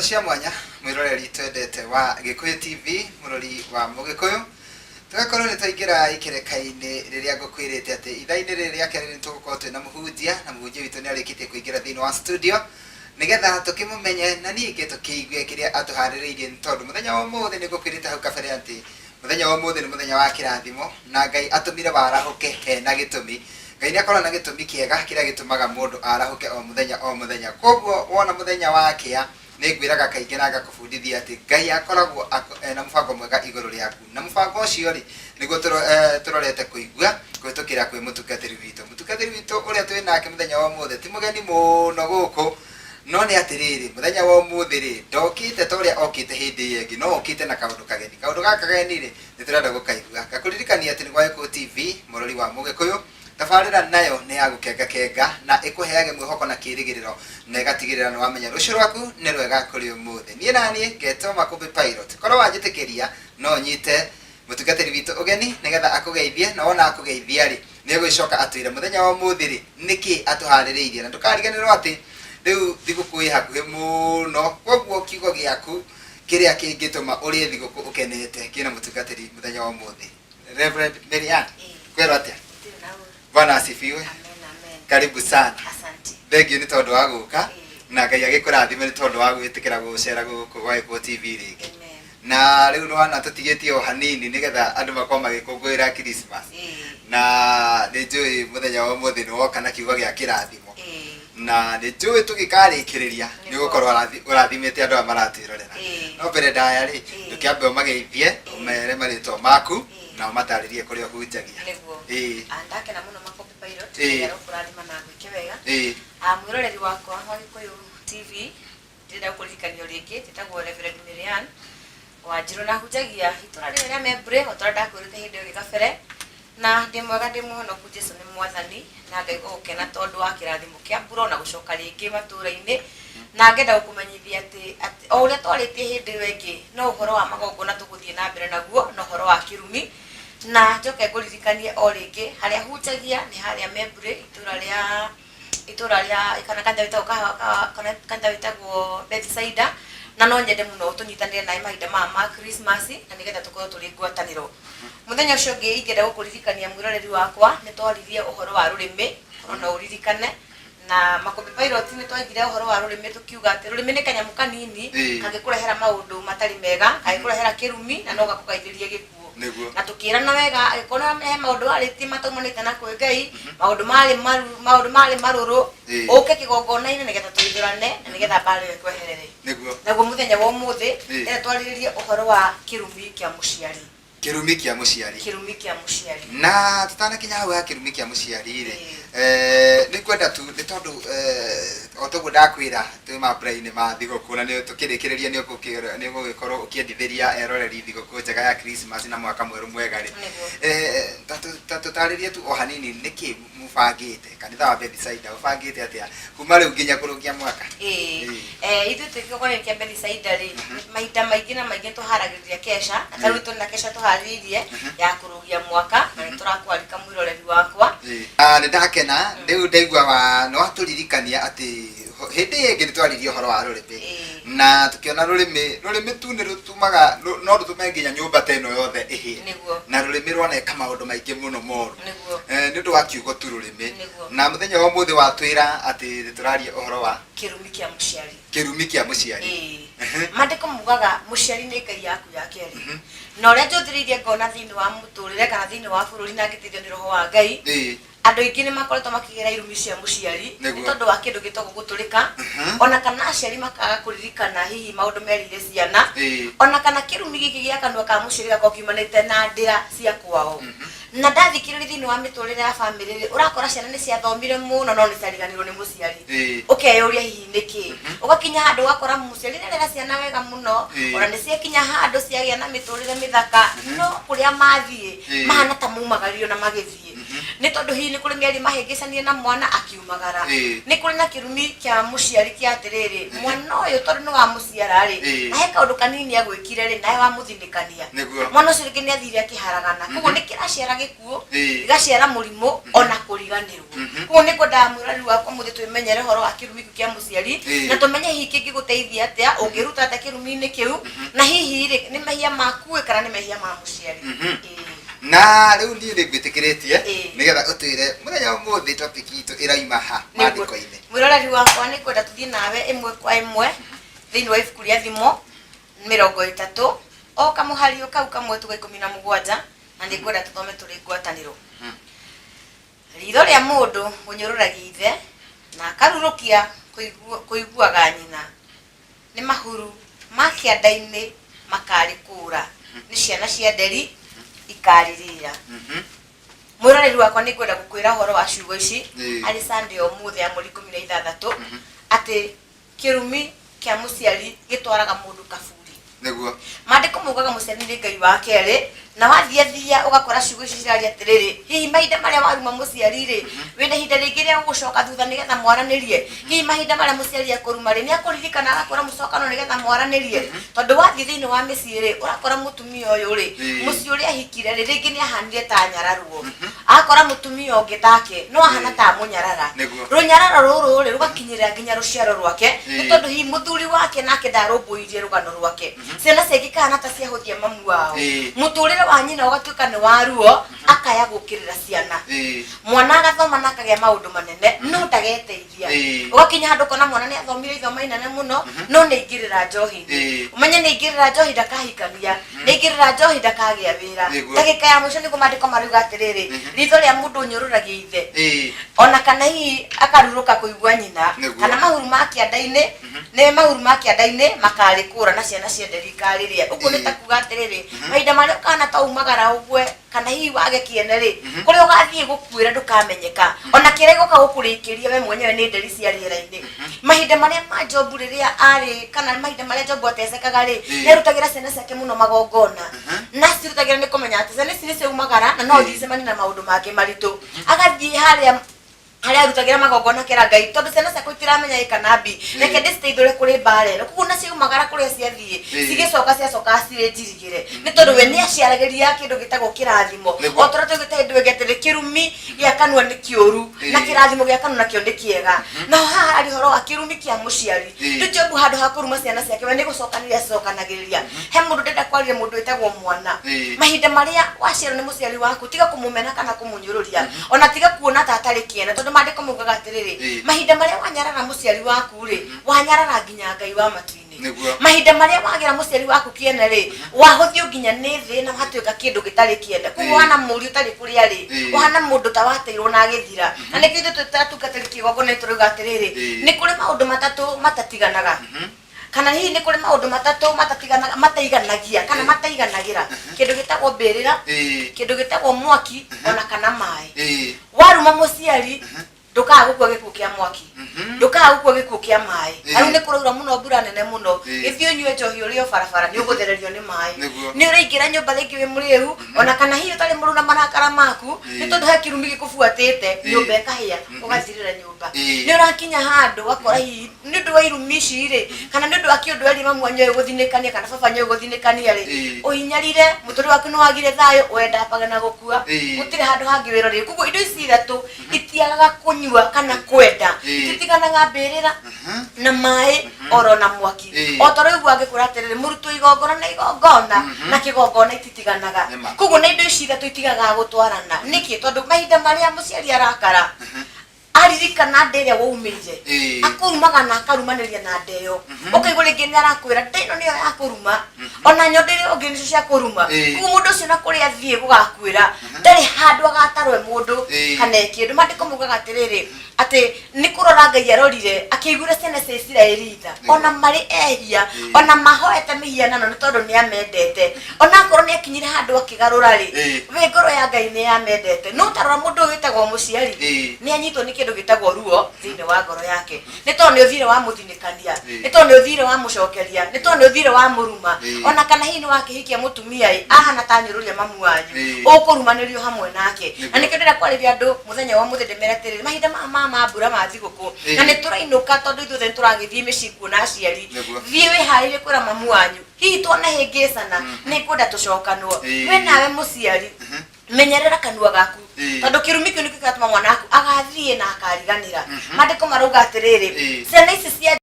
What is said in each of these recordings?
cia mwanya mwiroreri twendete wa Gikuyu TV murori wa Mugikuyu tugakorwo ni twaingira ikereka-ini riria ngukwirite ati ithaini riria kereri nitugukorwo twina muhunjia na muhunjia witu ni arikitie kuingira thiini wa studio nigetha tukimumenye na ningi tukiigue kiria atuhaririirie tondu muthenya wa umuthi ni ngukwirite hau kabere ati muthenya wa umuthi ni muthenya wa kirathimo na Ngai atumire warahuke hena gitumi Ngai ni akorwo na gitumi kiega kiria gitumaga mundu arahuke o muthenya koguo wona muthenya wakia ni ngwiraga kaingi na ngakubundithia ati Ngai akoragwo na mubango mwega iguru riaku na mubango ucio ri niguo turorete kuigua kwitukira kwi mutungatiri witu uria twi nake muthenya wa umuthi ti mugeni muno guku no ni atiriri muthenya wa umuthi ri ndokite toria okite hindi yengi no okite na kaundu gaka kageni ri ni turenda gukaigua ngakuririkania ati ni gwa Gikuyu TV murori wa Mugikuyu tabarira nayo ni ya gukenga na ikuheage mwihoko na kirigiriro na igatigirira ni wamenya rucio rwaku ni rwega kuri umuthi nie nani Geto Makumbi Pilot korwo wanjitikiria no nyite mutungatiri witu ugeni nigetha akugeithie na wona akugeithia ri ni gwicoka atwire muthenya wa umuthi ri niki atuhaririirie na ndukariganirwo ati riu thiguku i hakuhi muno koguo kiugo giaku kiria kingituma uri thiguku ukenete kina mutungatiri muthenya wa umuthi Reverend Marian kwero atia Bwana asifiwe. Amen. Karibu sana. Asante. Thengio ni tondu wa guka na Ngai agikurathime ni tondu wa gwitikira gucera guku gwa Gikuyu TV ringi. Amen. Na riu no wana tutigetie o hanini nigetha andu makoma magikungwira Christmas. Na ni njui muthenya wa umuthi ni woka na kiugo gia kirathimo. Na ni njui tugikarikiria ni gukorwo urathimite andu amaratwirorera. No mbere ndaya ri tukiambe umageithie umere marito maku na mataririe kuri ohunjagia andake na muno Makumbi Pilot ngero kurathima na gwike wega mwiroreri wakwa wa Gikuyu TV ndenda kuririkania ringi titagwo Reverend Marian Wanjiru na hunjagia itura riria membre otora kwirite hindi ri kabere na ndi mwega ndi muhonoku Jesu ni mwathani na Ngai gukena tondu wa kirathimo kia mbura na gucoka ringi matura-ini na ngenda gukumenyithia ati o uria twaritie hindi wengi no uhoro wa magongona tuguthie na mbere naguo no uhoro wa kirumi na njoke kuririkania o ringi haria hunjagia ni haria membre itura ria kana kanda witagwo Bethsaida na no nyende muno tunyitanire nae mahinda ma Christmas na nigetha tukorwo turi ngwataniro muthenya ucio ngi ingenda gukuririkania mwiroreri wakwa ni twarithie uhoro wa rurimi ona uririkane na Makumbi Pilot ni twaigire uhoro wa rurimi tukiuga ati rurimi ni kanyamu kanini kangikurehera maundu matari mega kangikurehera kirumi na no gakugaithirie gikuo na tukirana wega agikona mehe maundu ariti matumanite na kwi Ngai maundu mari maruru uke kigongona-ini nigetha tuithurane na nigetha bale kweherere naguo muthenya wa umuthi ira twariririe uhoro wa kirumi kia muciari kirumi kia muciari na tutanakinya hau ha kirumi kia muciari ri ni kwenda tu ni tondu otoguo ndakwira twi mambura-ini ma thiguku na ni tukirikiriria ni gugikorwo ukiendithiria eroreri thiguku njega ya Christmas na mwaka mweru mwega ri tutaririe tu o hanini niki mubangite kanitha wa Bethsaida ubangite atia kuma riu nginya kurungia mwaka ithu tukikorikia Bethsaida ri maita maingi na maingi tuharagiriria kesha na taru tuna kesha tuhariririe ya kurugia mwaka na turakwalika mwiroreri wakwa ni ndakena riu ndaigua wa no aturirikania ati hindi yengi ni twaririe uhoro wa rurimi na tukiona rurimi tu ni rutumaga no rutume nginya nyumba teno yothe ihie na rurimi rwoneka maundu maingi muno moru ni ndu wa kiugo tu rurimi na muthenya wa umuthi watwira ati turarie uhoro wa kirumi kia muciari mandiko mugaga muciari ni Ngai yaku ya keri na uria njuthiririe ngona thiini wa muturire kana thiini wa bururi na ngitithio ni roho wa Ngai andu ingi ni makoretwo makigera irumi cia muciari ni tondu wa kindu gitagwo guturika ona kana aciari makaga kuririkana hihi maundu merire ciana ona kana kirumi giki gia kanua ka muciari gako kiumanite na ndira cia kwao na ndathikiriria thiini wa miturire ya family urakora ciana ni ciathomire muno no ni ciariganirwo ni muciari ukeyuria hihi niki ugakinya handu ugakora muciari nirera ciana wega muno ona ni ciekinya handu ciagia na miturire mithaka no kuria mathie mahana ta mumagario na magithie ni tondu hi ni kuri ngeri mahengecanie na mwana akiumagara ni kuri na kirumi kia muciari kia atiriri mwana uyu tondu ni wa muciara ri na he kaundu kanini agwikire ri nae wa muthinikania mwana ucio ringi ni athire akiharagana koguo ni kiraciara gikuo igaciara murimu ona kuriganirwo koguo ni kwenda mwirari wakwa muthi twimenyere horo wa kirumi kia muciari na tumenye hi kingi guteithia atia ungiruta ta kirumi-ini kiu na hihi ri ni mehia maku kana ni mehia ma muciari na riu ni ngwitikiretie nigetha utwire muthenya umuthi topic itu iraima ha mandiko-ini mwiroreri wakwa ni kwenda tuthie nawe imwe kwa imwe thiini wa ibuku ria thimo 30 o kamuhario kau kamwe tuga 17 na ni kwenda tuthome turi ngwataniro ritho ria mundu munyururagia ithe na akarurukia kuiguaga nyina ni mahuru ma kianda-ini makarikura ni ciana cia nderi ikaririra mwiroreri wakwa ni kwenda gukwira horo wa ciugo ici ari Sunday umuthi ya muri 16 ati kirumi kia muciari gitwaraga mundu kaburi niguo mandiko mugaga muciari ni ngai wa kere na wathia ugakora ciugo ici cirari atiriri hihi mahinda maria waruma muciari ri wina hinda ringi ria gucoka thutha nigetha mwaranirie hihi mahinda maria muciari akuruma ri ni akuririkana agakora mucokano nigetha mwaranirie tondu wathie thiini wa micii ri urakora mutumia uyu ri mucii uria ahikire ri ringi ni ahanire ta nyararwo akora mutumia ungi take no ahana ta munyarara runyarara ruru ri rugakinyira nginya ruciaro rwake ni tondu hihi muthuri wake nake ndarumbuirie rugano rwake ciana ciake kana ta ciahuthia mamu wao muturire wa nyina ugatuika ni waruo akaya gukirira ciana mwana agathoma na akagia maundu manene no ndageteithia ugakinya handu kona mwana ni athomire ithoma inene muno no ni ingirira njohi-ini umenye ni ingirira njohi ndakahikania ni ingirira njohi ndakagia wira ndagika ya mwisho ni kumandiko mariuga atiriri ritho ria mundu nyururagia ithe ona kana hi akaruruka kuigua nyina kana mahuru ma kianda-ini ni mahuru ma kianda-ini makarikura na ciana cia nderi ikariria uguo ni takuga atiriri mahinda maria kana taumagara ugwe kana hihi wage kiene ri kuri ugathie gukwira ndukamenyeka ona kirego ka gukurikiria we mwenyewe ni nderi cia riera-ini mahinda maria ma Jobu riria ari kana mahinda maria Jobu atecekaga ri nerutagira ciana ciake muno magongona na cirutagira ni kumenya ati ciana ici ciumagara na no thicemani na maundu make maritu agathie haria arutagira magongona kera ngai tondu ciana ciake itiramenya ikanabi reke ndiciteithũre kuri mbara ĩno koguo naciumagara kuria ciathie cigicoka ciacoka cirĩnjirigĩre ni tondu we ni aciaragĩria kindu gitagwo kirathimo o tora tugite hindu gĩatĩrĩ kirumi gĩa kanua ni kĩũru na kirathimo gĩa kanua nakĩo ni kĩega no haha ari horo wa kirumi kia muciari rĩu Jobu handu ha kuruma ciana ciake we ni gucokanĩria acokanagĩrĩria he mundu ndenda kwarĩria mundu wĩtagwo mwana mahinda maria waciarwo ni muciari waku tiga kumumena kana kumunyũrũria ona tiga kuona ta atarĩ kĩene tondu mandiko mugaga atiriri mahinda maria wanyarara muciari waku ri wanyarara nginya ngai wa matu-ini mahinda maria wagira muciari waku kiene ri wahuthio nginya ni thi na watuika kindu gitari kiene koguo wana muri utari kuria ri wana mundu ta wateirwo na githira na nikio ithu tutatungatĩri kĩgongona turuga atiriri ni kuri maundu matatu matatiganaga kana hihi ni kuri maundu matatu matatiganaga mataiganagia kana mataiganagira kindu gitagwo mbirira kindu gitagwo mwaki ona kana mai waruma muciari ndukaga gukua gikuo kia mwaki ndukaga gukua gikuo kia mai aru ni kuraura muno mbura nene muno ithio nyue njohi urio barabara ni uguthererio ni mai ni uraingira nyumba ringi wi muriu ona kana hihi utari muru na marakara maku ni tondu he kirumi gikubuatite nyumba ikahia ugathirira nyumba ni urakinya handu wakora hihi ni ndu wa irumi ici ri kana ni ndu wa kiundu eri mamu nyoe guthinikania kana baba nyoe guthinikania ri uhinyarire muturi waku ni wagire thayo wenda pagana gukua gutire handu hangi wirorire koguo indo ici ithatu itiagaga kunyua kana kwenda titiganaga mbirira na mai oro na mwaki o toro igua ngikura atiriri murutu igongona na igongona na kigongona ititiganaga koguo na indo ici ithatu itigaga gutwarana niki tondu mahinda maria muciari arakara aririkana nderia waumire akurumaga na akarumaniria na ndeyo ukaigua ringi ni arakwira ndino niyo yakuruma ona nyondere ungi nicio cia kuruma koguo mundu ucio na kuria athie gugakwira ndari handu agatarwe mundu kana kindu mandiko mugaga atiriri ati ni kurora ngai arorire akigura ciana cia Isiraeli tha ona mari ehia ona mahoete mihianano ni tondu ni amendete ona korwo ni akinyire handu akigarura ri we ngoro ya ngai ni amendete no tarora mundu witagwo muciari ni anyitwo ni kindu gitagwo ruo thine wa ngoro yake ni to ni uthire wa muthinikania ni to ni uthire wa mucokeria ni to ni uthire wa muruma ona kana hini wa kihikia mutumia ahana tanyururia mamu wanyu ukurumanirio hamwe nake na nikendera kwariria andu muthenya wa muthinde mereterere mahinda mama mbura mathiguku na ni turainuka tondu ithuothe turagithie miciku na aciari thie wiharire kwira mamu wanyu hihi tuona hingicana ni kwenda tucokanwo we nawe muciari menyerera kanua gaku tondu kirumi kiu nikio kiratuma mwana waku agathie na akariganira mandiko marauga atiriri ciana ici cia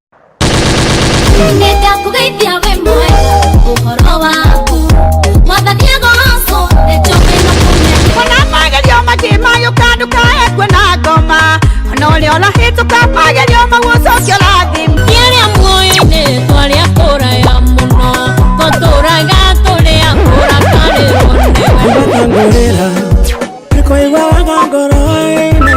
nenda kugeithia we mwe uhoro waku mwathania goco echoke na kumenya ona magerio matima yukanduka ekwe na ngoma ona ule ola hituka magerio magucokio rathim yeria muoyo-ini twaria kuraya muno toturaga turia kura kari ngorera nikoigwaga ngoro-ini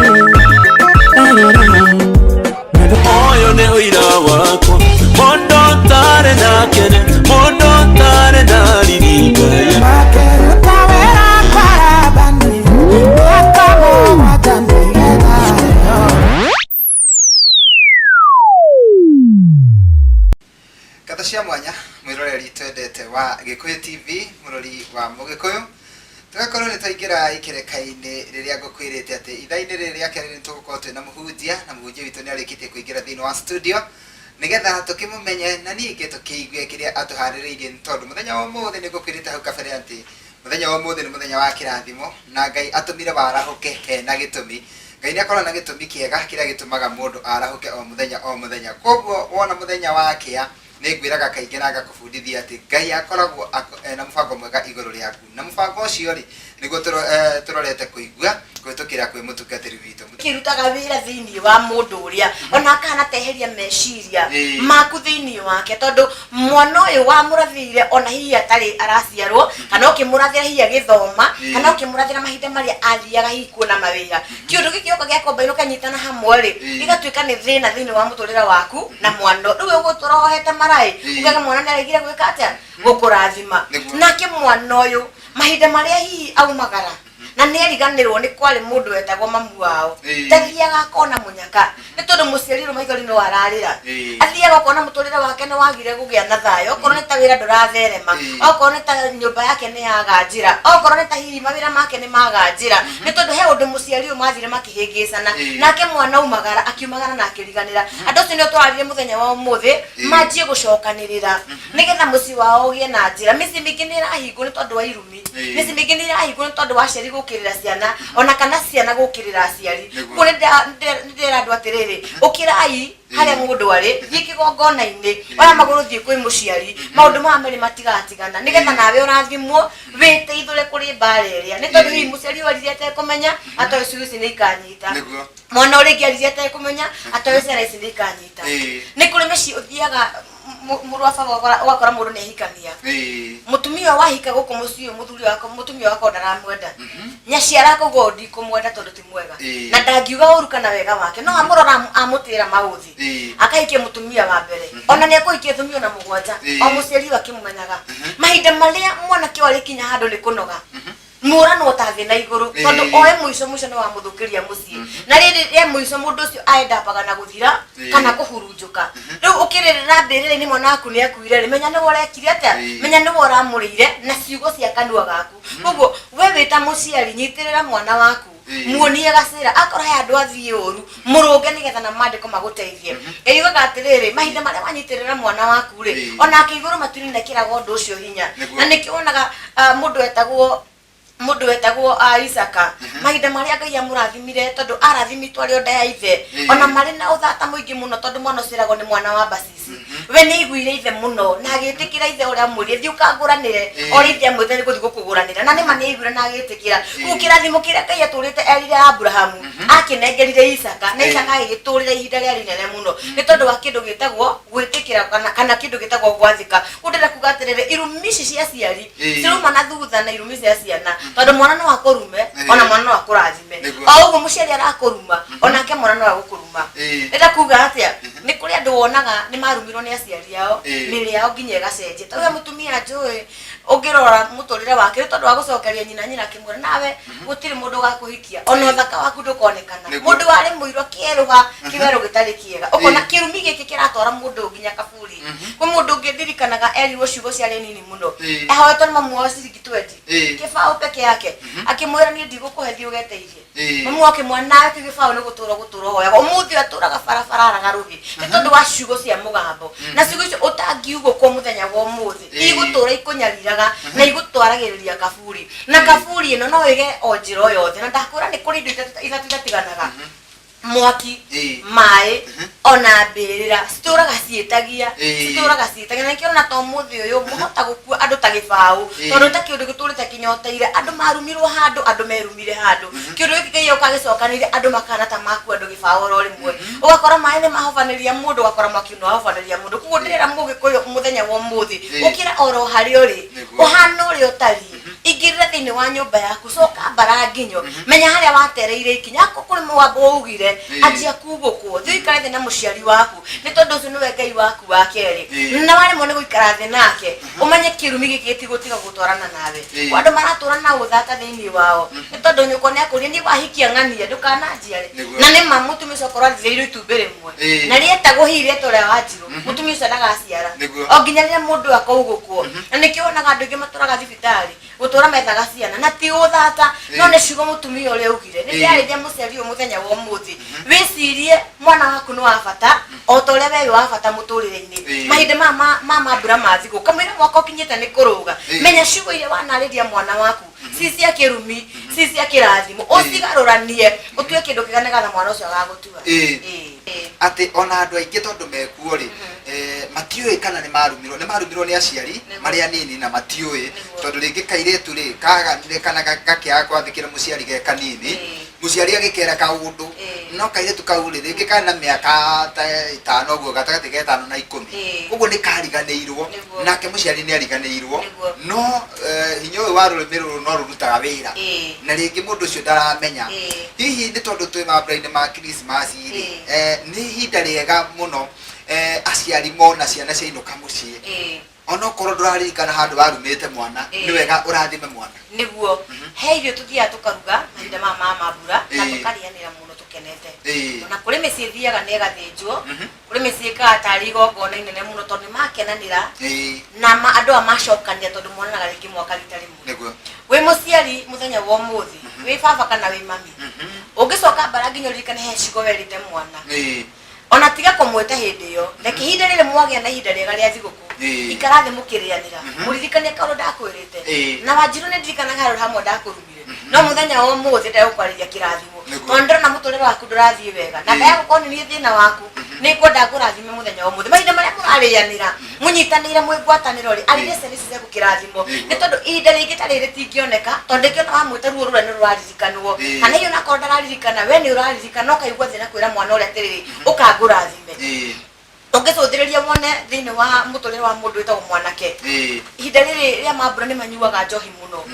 oyo nĩ ũira wakwa mũndũ tarĩ na kene mũndũ tarĩ na ririkaya makeruta wĩra kwarabani akamũmata nĩgetha Kata cia mwanya mwiroreri twendete wa Gikuyu TV murori wa Mugikuyu tugakorwo ni twaingira ikereka-ini riria ngukwirite ati ithaini riria kereri tugukorwo twina muhunjia na muhunjia witu ni arikitie kuingira thiini wa studio nigetha tukimumenye na ningi tukiigue kiria atuhaririirie tondu muthenya wa umuthi ni ngukwirite hau kabere ati muthenya wa umuthi ni muthenya wa kirathimo na Ngai atumire warahuke hena gitumi Ngai ni akorwo na gitumi kiega kiria gitumaga mundu arahuke o muthenya koguo wona muthenya wakia ni ngwiraga kaingi na ngakubundithia ati Ngai akoragwo na mubango mwega iguru riaku na mubango ucio ri niguo turorete kuigua kwitukira kwi mutungatiri witu kirutaga wira thiini wa mundu uria ona kana teheria meciria maku thiini wake tondu mwana uyu wa murathire ona hihi atari araciarwo kana ukimurathira hihi agithoma kana ukimurathira mahinda maria athiaga hihi kuona mawira kiundu giki gioka gia kombaino kanyitana hamwe ri igatuika ni thina thiini wa muturira waku na mwana riu ugutorohete marai ugaga mwana ni arigire gwika atia gukurathima nake mwana uyu mahinda maria hihi aumagara na ni eriganirwo ni kwari mundu wetagwo mamu wao tathiaga akona munyaka ni tondu muciari ru maithori no ararira athiaga akona muturire wake ni wagire gugia na thayo okorwo ni ta wira nduratherema okorwo ni ta nyumba yake ni yaga njira okorwo ni ta hihi mawira make ni maga njira ni tondu he undu muciari mathire makihingicana nake mwana umagara akiumagara na akiriganira andu cio ni twarire muthenya wa umuthi manjie gucokanirira nigetha muci wao ugie na njira mici mingi ni irahingu ni tondu wa irumi mici mingi ni irahingu ni tondu wa aciari gukirira ciana ona kana ciana gukirira aciari kuri ndira andu atiriri ukirai haria mundu ari thikigongona-ini ora maguru thie kwi muciari maundu ma meri matigatigana nigetha nawe urathimwo witeithure kuri mbara iria ni tondu hihi muciari warire atekumenya atoe ciuci ni ikanyita mwana uri ngiarire atekumenya atoe ciana ici ni ikanyita ni kuri mici uthiaga muru baba wakora mundu ni ahikania mutumia wahika guku mucio muthuri wako mutumia wako ndaramwenda nyaciara kugo ndikumwenda tondu ti mwega na ndangiuga uru kana wega wake no amurora amutira mauthi akahikia mutumia wa mbere ona ni akuhikia thumio na mugwanja o muciari wakimumenyaga mahinda maria mwana kiwari kinya handu ni kunoga murano tathi na iguru tondu oe muico no amuthukiria mucii na riri muico mundu ucio aenda pagana guthira kana kuhurunjuka riu ukiririra mbirire ni mwana waku ni akuire menya ni worekire atia menya ni woramurire na ciugo cia kanua gaku koguo we wita muciari nyitirira mwana waku muonie gacira akora he andu athie uru murunge nigetha na mandiko maguteithie eigaga atiriri mahinda maria wanyitirira mwana waku ri ona akiguru maturi na kiraga undu ucio hinya na nikionaga mundu wetagwo Isaka mahinda maria Ngai amurathimire tondu arathimitwo ari onda ya ithe ona mari na uthata muingi muno tondu mwana uciragwo ni mwana wa Basisi we ni iguire ithe muno na agitikira ithe uria amwire thiuka nguranire ori ithe amwite ni guthi gukuguranira na ni mani iguire na agitikira gukirathimo kiria Ngai aturite erire Abrahamu akinengerire Isaka na Isaka agiturire ihinda ria rinene muno ni tondu wa kindu gitagwo gwitikira kana kindu gitagwo gwathika kundira kugatirire irumici cia ciari ciruma na thutha na irumici cia ciana tondu mwana no akurume ona mwana no akurathime o uguo muciari arakuruma ona ke mwana no agukuruma ndira kuga atia ni kuri andu wonaga ni marumirwo ni aciari ao miri yao nginya igacenjia ta we mutumia njui ongirora muturire wake tondu wa gucokeria nyina kimwira nawe gutiri mundu ga kuhikia ona thaka waku ndukonekana mundu wari muiro kieruha kiweru gitari kiega ukona kirumi giki kiratora mundu nginya kaburi kwa mundu ngidirikanaga erirwo ciugo ciari nini muno ahoetwo ni mamu wao ciriki 20 kibao peke yake akimwira ni ndigukuhethi ugeteithie mamu wake mwana kibao ni guturo hoyaga umuthi aturaga barabara araruhi ni tondu wa ciugo cia mugambo na ciugo icio utangiugo kwa muthenya wa umuthi igutura ikunyariraga na igutwaragiriria kaburi na kaburi ino no ige onjiro yothe na ndakura ni kuri indo itatiganaga mwaki mai ona mbirira cituraga cietagia na kiona to muthi uyu muhota gukua andu ta gibau tondu ta kiundu giturite kinyoteire andu marumirwo handu andu merumire handu kiundu giki kiyo kagicokanire andu makana ta maku andu gibau ro rimwe ugakora mai ni mahofaniria mundu ugakora mwaki no ahofaniria mundu kugundirira mugikuyu muthenya wa muthi ukira oro hari uri uhana uri utari igirira thini wa nyumba yaku coka baranginyo menya haria watereire ikinya kuri mwambo ugire ajia kubukwo thikara thina muciari waku ni tondu ucio niwe ngai waku wa keri na wale mone guikara thinake umenye kirumi giki gitigotiga gutwarana nawe andu maratura na uthaka thini wao ni tondu nyuko ne akuria ni wahikia ng'ania ndukananjiare na ni mamu tumicokorwa theiru itumbere mwe na rieta guhire tore wanjiru mutumi ucio ndagaciara onginya ria mundu akaugukwo na nikionaga andu ingi maturaga thibitari gutura methaga ciana na ti uthaka no ne ciugo mutumia uria ugire ni ndiarithia muciari umuthenya wa umuthi wicirie mwana waku no abata o tore we wa bata muturire-ini mahinde mama mbura mathigo kamwira mwaka ukinyite ni kuruga menya ciugo iria wanariria mwana waku sisi ya kirumi sisi ya kirathimo ucigaruranie utue kindu kiganega mwana ucio agagutua ati ona andu aingi tondu mekuo ri matiui kana ni marumirwo ni aciari maria nini na matiui tondu ringi kairetu ri kana gakia kwathikira muciari ge kanini muciari agikera kaundu no kairetu kauri ringi kana miaka 5 guo gatagati ge 5 na 10 uguo ni kariganeirwo nake muciari ni ariganeirwo no hinyo wa rumirwo no rutaga wira na ringi mundu ucio ndaramenya hihi ni tondu twi mambra-ini ma Christmas ri ni hinda riega muno aciari mona ciana ciainuka mucii ono korwo nduraririkana handu warumite mwana ni wega urathime mwana niguo he irio tuthia tukaruga mahinda mama mbura na tukarianira muno tukenete na kuri micii thiaga ni gathinjwo kuri micii katari gongona inene muno tondu makenanira na andu amacokania tondu mwana ringi mwaka rita rimwe niguo we muciari muthenya wa umuthi we baba kana we mami ungicoka bara nginyo ririkane he ciugo werite mwana ona tiga kumweta hindi yo reke hinda rire mwagia na hinda riega ria thiguku ikarathi mukirianira muririkane kaundu ndakwirite na wanjiru ni ndirikanaga handu hamwe ndakurumire no muthenya wa umuthi ndagukwarĩria kirathimo tondu na muturire waku ndurathie wega na ndagukoni ni thina waku ni kwenda kurathime muthenya wa umuthi mahinda maria murarĩanĩra munyitanĩire mwĩgwatanĩro ri arĩce nicice gukirathimo ni tondu ihinda ringi tarĩrĩ tingioneka tondu kiona wamwĩta ruo rũrĩa nĩrũraririkanwo kana iyo nakorwo ndararirikana we nĩ ũraririkana ũkaigua thĩna kwĩra mwana ũrĩa atĩrĩrĩ ũkangũrathime ungicuthiriria mone thiini wa muturire wa mundu witagwo mwanake ihinda riri ria mambura ni manyuaga njohi muno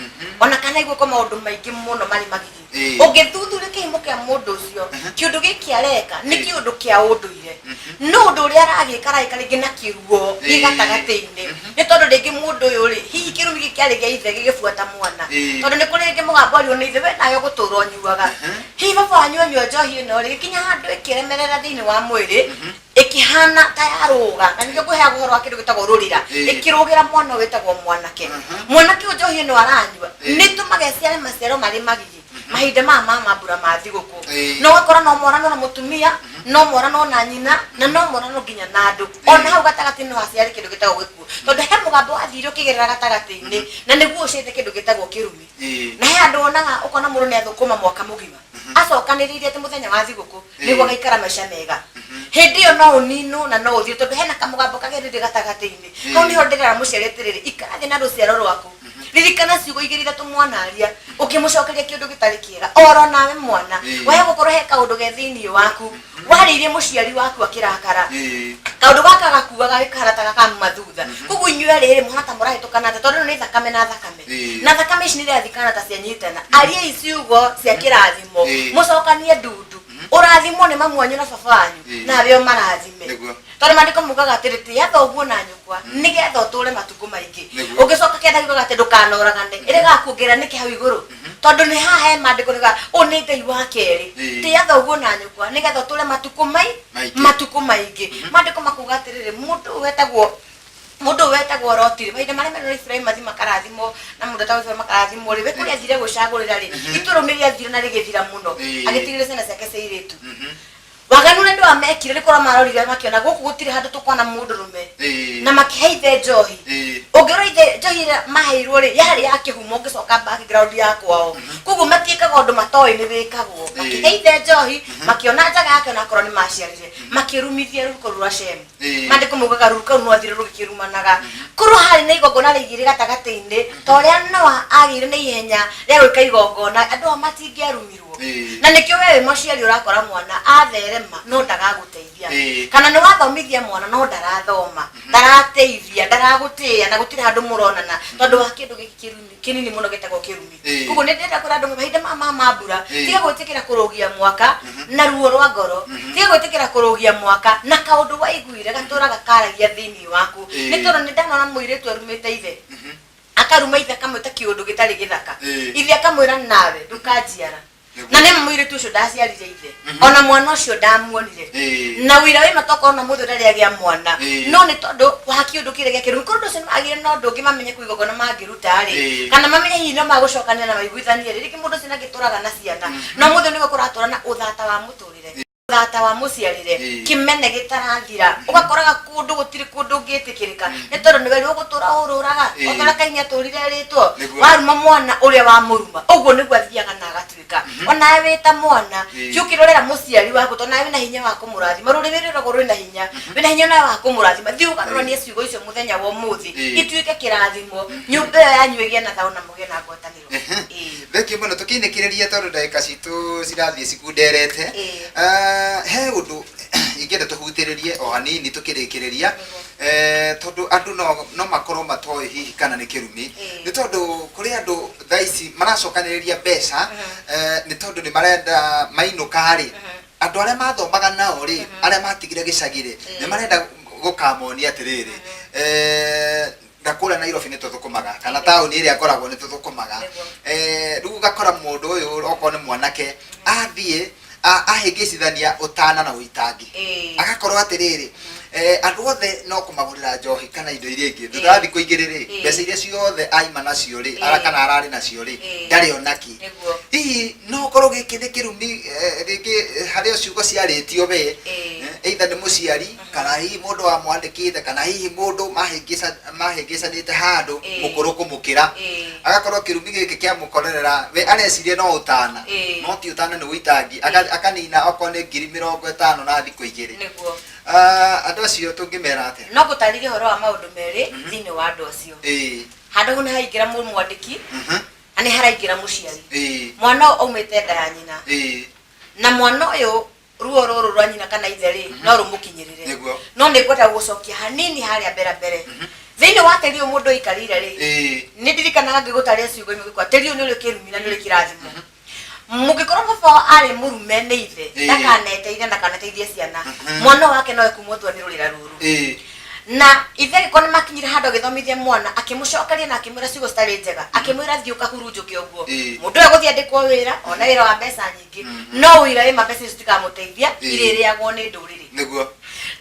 ona kana igwe kwa maundu maingi muno mari magigi ungithuthuria kihimo kia mundu ucio kiundu giki areka ni kiundu kia unduire no undu uria aragikara ringi na kiruo igatagati-ini ni tondu ringi mundu uyu ri hihi kirumi giki ari gia ithe gigibuata mwana tondu ni kuri ringi mugambo ario ni ithe we nayo guturwo nyuaga hihi baba wanyu njohi ino ri gikinya handu ikiremerera thiini wa mwiri ikihana tayaruga na nigio kuheaga uhoro wa kindu gitagwo rurira ikirugira mwana witagwo mwanake mwanake njohi ino aranyua nitumage ciare maciaro mari magigi mahinda mama mbura ma thiguku no wakora no mwarano na mutumia no mwarano na nyina na no mwarano nginya na andu ona hau gatagati no aciari kindu gitagwo gikuo tondu he mugambo wathire ukigerera gatagati-ini na niguo ucite kindu gitagwo kirumi na he andu onaga ukona mundu ni athukuma mwaka mugima acokaniririe ati muthenya wa thiguku niguo gaikara maisha mega hindi iyo no uninu na no uthie tondu hena kamugambo kagerire gatagati-ini hau niho ndirera muciari atiriri ikarathi na ruciaro rwaku ririkana ciugo igiri ithatu mwana aria ukimucokeria kindu gitari kiega oro nawe mwana waya gukorwo he kaundu ge thiini waku waririe muciari waku akirakara kaundu gaka gakuaga gikarataga kama thutha koguo inyue riri mwana ta murahitukana tondu ni thakame na thakame ici nirathikana ta cianyitana aria iciugo cia kirathimo mucokanie ndundu urathimwo ni mamu wanyu na baba wanyu nawe o marathime Tore mandiko mugaga atiriti ya thoguo na nyukwa nigetha utule matuko maingi ugicoka kenda giuga ati ndukanoragane ire gakuongerera niki hau iguru tondu ni haha he mandiko niga uni ngai wa keri ti ya thoguo na nyukwa nigetha utule matuko maingi mandiko makuga atiriri mundu wetagwo rotiri mahinda maria mena Ibrahim mathima karathimo na mundu tawo makarathimo ri we kuria thire gucagurira ri iturumiria thire na rigithira muno agitigire cena ciake ciiritu waganu ndio amekire rikora marorire makiona guku gutire handu tukona mundu rume na makiheithe njohi ungiroithe njohi maheirwo ri yari yakihumo ngicoka background yakwao kugu matiekaga undu matoi ni wikagwo makiheithe njohi makiona njaga yake na koroni maciarire makirumithia ruko rwa shem mande kumugaga ruko no athire rugikirumanaga kuru hari na igongona rigire gatagati-ine toria no agire na ihenya ria gwika igongona andu amatingiarumirwo na nikio wewe maciari urakora mwana atherema no ndagaguteithia kana ni wathomithia mwana no ndarathoma ndarateithia ndaragutia na gutira handu muronana tondu wa kindu kinini muno gitagwo kirumi kugo ni ndenda kura andu mahinda mambura tiga gwitikira kurugia mwaka na ruo rwa ngoro tiga gwitikira kurugia mwaka na kaundu wa iguire gaturaga karagia thini waku ni tondu ni ndanona muiretu arumite ithe akaruma ithe akamwita kiundu gitari githaka ithe akamwira nawe ndukanjiara na ne mwire tu ciarire ithe ona mwana ucio ndamuonire na wira we matoko ona muthu ndari agia mwana no ni tondu wa kiundu kire gia kiru kundu cin agire no ndungi mamenye kuigogona mangiruta ri kana mamenye hino magucokania na maiguithanie ri ki mundu cina gituraga na ciana no muthu ni gukura aturana uthata wa muturire uthata wa muciarire kimene gitarathira ugakoraga kundu gutiri kundu ngitikirika ni tondu ni weri ugutura ururaga otora kainya turire ritwo waruma mwana uria wa muruma uguo niguo athiaga na agatuika ona wita mwana kiukirorera muciari waku tona wina hinya wa kumurathima rurire rogo rwina hinya wina hinya na wa kumurathima thiuga rorania ciugo icio muthenya wa muthi ituike kirathimo nyumba yanyu igie na thauna mugie na ngwataniro theki muno tukinekireria tondu ndagika citu cirathie cikunderete he undu ingenda tuhutiririe o hanini tukirikireria tondu andu no makorwo matoi hihi kana ni kirumi ni tondu kuri andu thaici maracokaniria mbeca ni tondu ni marenda mainukari andu aria mathomaga nao ri aria matigire gicagire ni marenda gukamonia atiriri ndakura Nairobi ni tuthukumaga kana tauni iria akoragwo ni tuthukumaga riu gakora mundu uyu okone mwanake athie ahigicithania utana na uitangi agakorwo atiriri andu othe no kumagurira njohi kana indo iria ingi ndurathi kuigiriri mbeca iria ciothe aima nacio ri ara kana arari nacio ri ndari onaki hihi no korwo giki ni kirumi ringi haria ciugo ciaritio we either ni muciari kana hihi mundu wa mwandikite kana hihi mundu mahingicanite handu mukuru kumukira agakorwo kirumi giki kia mukorerera we arecirie no utana no ti utana ni uitangi akanina okone 50,000 na thiku igiri andu acio tungimera ate no gutarire horo wa maundu meri thini wa andu acio handu huna haingira mwandiki ani haraingira muciari mwana aumite nda ya nyina na mwana uyu ruo ruru rwa nyina kana ithe ri no rumukinyirire no ni kwenda gucokia hanini haria mbere thini wa teri uyu mundu ikarire ri ni ndirikanaga ngigutaria ciugo imwe teri uyu ni uri kirumi na ni uri kirathimo mugikorwo baba ari murume ni ithe ndakanete ndakaneteithie ciana mwana wake no ekumutwa ni rurira ruru na ithe gikona makinyire handu githomithie mwana akimucokeria na akimwira ciugo citari njega akimwira thiuka hurunjuke uguo mundu uyu guthie ndikwo wira ona wira wa mbeca nyingi no wira wi mbeca citikamuteithia iririagwo ni nduriri niguo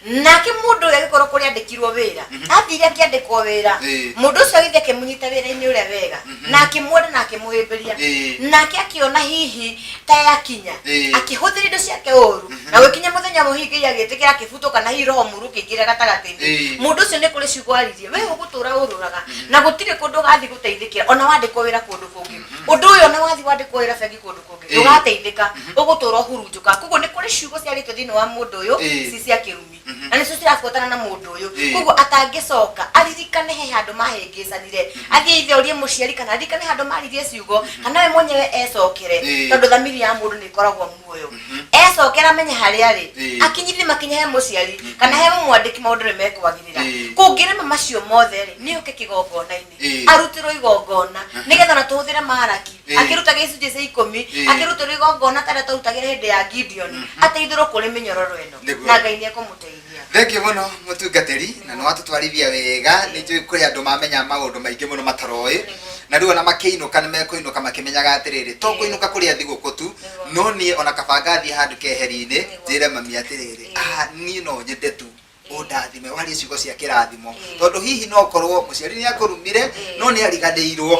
nake mundu uyu agikorwo kuri andikirwo wira athire akiandikwo wira mundu ucio agithie akimunyita wira-ini uria wega na akimwenda na akimuhimbiria nake akiona hihi ta yakinya akihuthira indo ciake uru na gwikinya muthenya muhingi agitikira akibuto kana hihi roho muru kiingira gatagati-ini mundu ucio ni kuri ciugo aririe we ugutura ururaga na gutire kundu gathi guteithikira ona wandikwo wira kundu kungi undu uyu ona wathi wandikwo wira bengi kundu kungi ndugateithika ugutura hurunjuka kuguo ni kuri ciugo ciaritwo thini wa mundu uyu ci cia kirumi na nicio cirafuatana na mundu uyu kuguo atangicoka aririkane he handu mahingicanire athie ithe urie muciari kana aririkane handu maririe ciugo kana we mwenyewe ecokere tondu thamiri ya mundu ni ikoragwo muoyo Gikuyu ecokera menye haria ri akinyithie makinya he muciari kana he mwandiki maundu mekwagirira kungire macio mothe ri ni uke kigongona-ini arutirwo igongona nigetha na tuhuthire maraki akiruta gicunjĩ cia 10 akirutirwo igongona taria twarutagĩra hindi ya Gideon ateithirwo kuri minyororo ino na Ngai ni ekumuteithia. Thengio muno mutungatĩri na no atutwarithia wega ni njui kuri andu mamenya maundu maingi muno mataroi na riu ona makiinuka ni mekuinuka makimenyaga atiriri to kuinuka kuri athiguku tu no ni ona kabanga thi handu keheri-ini njire mami atiriri ni no nyende tu undathime wari ciugo cia kirathimo tondu hihi no korwo muciari ni akurumire no ni ariganĩirwo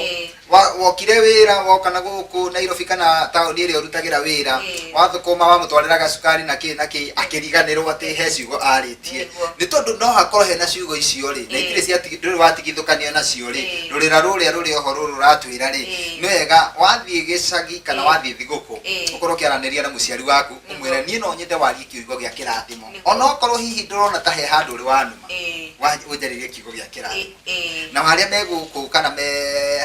wokire wira wokana guku Nairobi kana tauni ĩrĩa ũrutagira wira wathukuma wamutwarĩraga cukari na kĩ akiriganĩrwo ati he ciugo arĩtie ni tondu no hakorwo hena ciugo icio ri na itirĩ cia ndũrĩ watigithũkanio nacio ri rũrĩra rũrĩa rũrĩ ohoro rũratwĩra ri nĩ wega wathiĩ gĩcagi kana wathiĩ thigũkũ ũkorwo ũkĩaranĩria na mũciari waku ũmwĩre niĩ no nyende warie kiugo gĩa kĩrathimo ona okorwo hihi ndũrona ta he handũ ũrĩ wanuma wanjarĩrie kiugo gĩa kĩrathimo na harĩa megũkũ kana me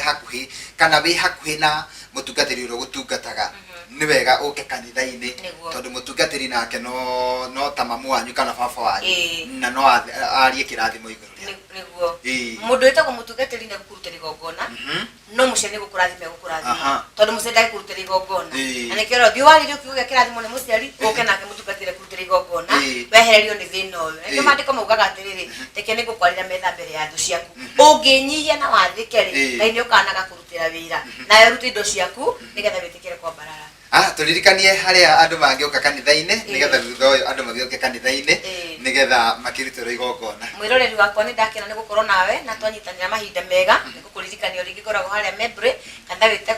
hakuhĩ kana we hakuhĩ na mutungatĩri ũrĩa gũtungataga ni wega uke kanitha-ini tondu mutungatĩri nake no ta mamu wanyu kana baba wanyu na no arie kĩrathimo igũrũ niguo mundu wĩtagwo mutungatĩri nĩ gũkũrutĩra igongona no muciari nĩ gũkũrathima tondu muciari ndagĩkũrutĩra igongona na nĩkĩo rĩo thiĩ waririe kiugo gĩa kĩrathimo nĩ muciari ũke nake mutungatĩri kũrutĩra igongona wehererio nĩ thĩna ũyũ nĩkĩo maandĩko maugaga atĩrĩrĩ reke nĩ ngũkwarĩra metha mbere ya thũ ciaku ũngĩnyihia na wathĩke rĩ Ngai nĩ ũkanaga kũrutĩra wĩra nawe rute indo ciaku nĩgetha wĩtĩkĩre kwambarara. Turirikanie haria andu mangĩũka kanitha-inĩ nigetha thutha ũyũ andu magĩũke kanitha-inĩ nigetha makĩrutĩrwo igongona. Mwĩroreri wakwa nĩ ndakena nĩ gũkorwo nawe na twanyitanĩra mahinda mega nĩ gũkũririkania ũrĩa ngĩkoragwo harĩa Mebre kanitha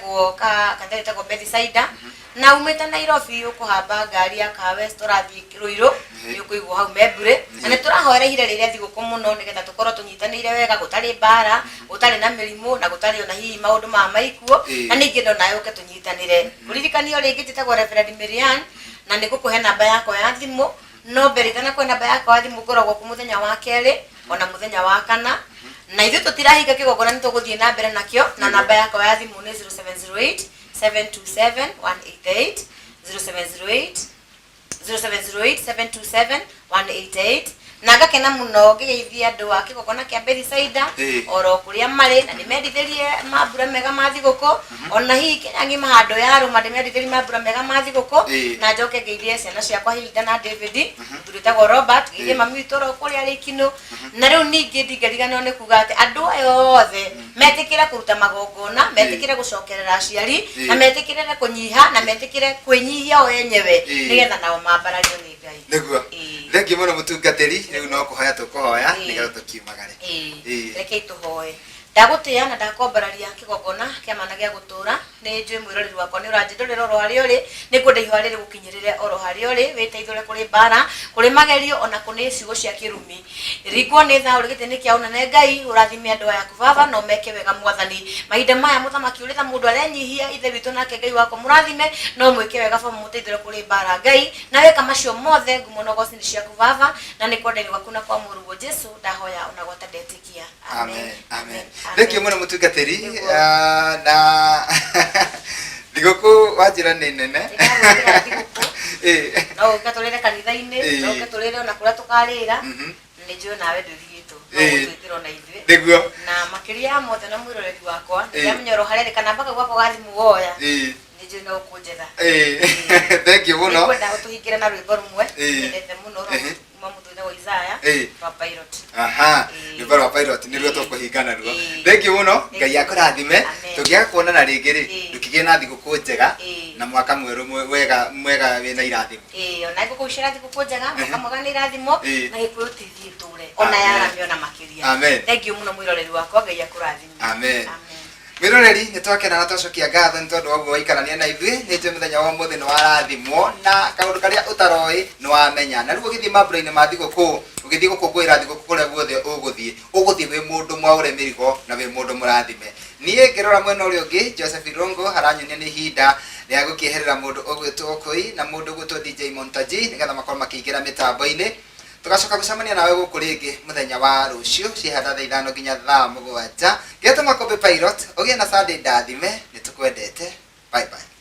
wĩtagwo Bethsaida na umĩte Nairobi ũkũhamba ngari ya car west ũrathiĩ Ruiru nĩ ũkũigwo hau Mebre na nĩ tũrahoera ihinda rĩrĩa thigũkũ mũno nĩgetha tũkorwo tũnyitanĩire wega gũtarĩ mbara gũtarĩ na mĩrimũ na gũtarĩ ona hihi maũndũ ma maikuo na ningĩ no nawe ũke tũnyitanĩre. Kũririkania rĩngĩ njĩtagwo Reverend Marian na nĩ ngũkũhe namba yakwa ya thimũ no mberitana kwĩ namba yakwa ya thimũ ngoragwo ku mũthenya wa kerĩ ona mũthenya wa kana na ithuĩ tũtirahinga kĩgongona nĩ tũgũthiĩ na mbere nakĩo na namba yakwa ya thimũ nĩ 0708 727 188 0708 727 188 na ngakena muno ngĩgeithia andũ a kĩgongona kĩa Bethsaida oro kũrĩa marĩ na nĩmendithĩrie mambura mega ma thigũkũ ona hihi Kenya ng'ima handũ ya Roma ndĩmendithĩrie mambura mega ma thigũkũ na njoke ngeithie ciana ciakwa Hilda na David mũthuri Robert ngeithie mami witũ oro kũrĩa arĩ Ikino na rĩu ningĩ ndingĩriganĩrwo nĩ kuga atĩ andũ aya othe metĩkĩre kũruta magongona metĩkĩre gũcokerera aciari na metĩkĩre kũnyiha na metĩkĩre kwĩnyihia o enyewe nĩgetha nao mambarario nĩ Ngai. Nĩguo thengi mũno mũtungatĩri rĩu no kũhoya tũkũhoya nĩgetha tũkiumagare. Rekei tũhoe. Ndagũtĩa na ndakombararia kĩgongona kĩa mana gĩa gũtũra nĩ njũĩ mwĩroreri wakwa nĩ ũranjĩndorera oro harĩa ũrĩ nĩ kwenda ihũa rĩrĩ gũkinyĩrĩre oro harĩa ũrĩ wĩteithũre kũrĩ mbara kũrĩ magerio ona kũrĩ ciugo cia kĩrumi ringwo nĩ tha ũrĩ gĩtĩ-inĩ kĩa ũnene Ngai ũrathime andũ aya Baba no meke wega Mwathani mahinda maya mũthamaki ũrĩ ta mũndũ arenyihia ithe witũ nake Ngai wakwa mũrathime no mwĩke wega Baba mũteithũre kũrĩ mbara Ngai na weka macio mothe ngumo na goci nĩ ciaku Baba na nĩ kwenda gwaku na kwa mũrũguo Jesu ndahoya ona gwata ndetĩkia amen amen. Thank you mũno mũtungatĩri na thigũkũ wanjĩra nĩ nene no ũgatũrĩre kanitha-inĩ no ũgatũrĩre ona kũrĩa tũkarĩra nĩ njũĩ nawe ndũrigĩtwo no ũtwĩtĩrwo na ithuĩ nĩguo na makĩria ya mothe na mwĩroreri wakwa ndĩramenya oro harĩa kana mpaka gwakwa gathimũ woya nĩ njũĩ no ũkũnjetha. Thank you mũno kwenda ũtũhingĩre na rwĩmbo rũmwe nyendete mũno mũthuri wa Isaya wa Pilot. Rwĩmbo rwa Pilot nĩruo tũkũhingana ruo. Thank you mũno Ngai akũrathime tũngĩaga kuonana rĩngĩ rĩ ndũkĩgĩe na thigũkũ njega na mwaka mwerũ mwega wĩna irathimo. Ona ngũkũicĩra thigũkũ njega mwaka mwega na irathimo na Gĩkũyũ TV tũre ona yarame ona makĩria. Thank you mũno mwĩroreri wakwa Ngai akũrathime. Amen. Mwĩroreri nĩ twakena na twacokia ngatho nĩ tondũ wa ũguo waikarania na ithuĩ nĩ njũĩ mũthenya wa ũmũthĩ nĩ warathimwo na kaũndũ karĩa ũtaroĩ nĩ wamenya na rĩu ũgĩthiĩ mambura-inĩ ma thigũkũ ũgĩthiĩ gũkũngũĩra thigũkũ kũrĩa guothe ũgũthiĩ wĩ mũndũ mwaũre mĩrigo na wĩ mũndũ mũrathime. Niĩ ngĩrora mwena ũrĩa ũngĩ Joseph Irongo haranyonia nĩ ihinda rĩa gũkĩeherera mũndũ ũgwĩtwo Koi na mũndũ ũgwĩtwo DJ Montaji nĩgetha makorwo makĩingĩra mĩtambo-inĩ tugacoka gucemania nawe gũkũ rĩngĩ mũthenya wa rũciũ ciĩhanda thaa 5 nginya thaa 7 getũma Kobe Pilot ũgĩe na Sunday ndathime nĩ tũkwendete bye bye.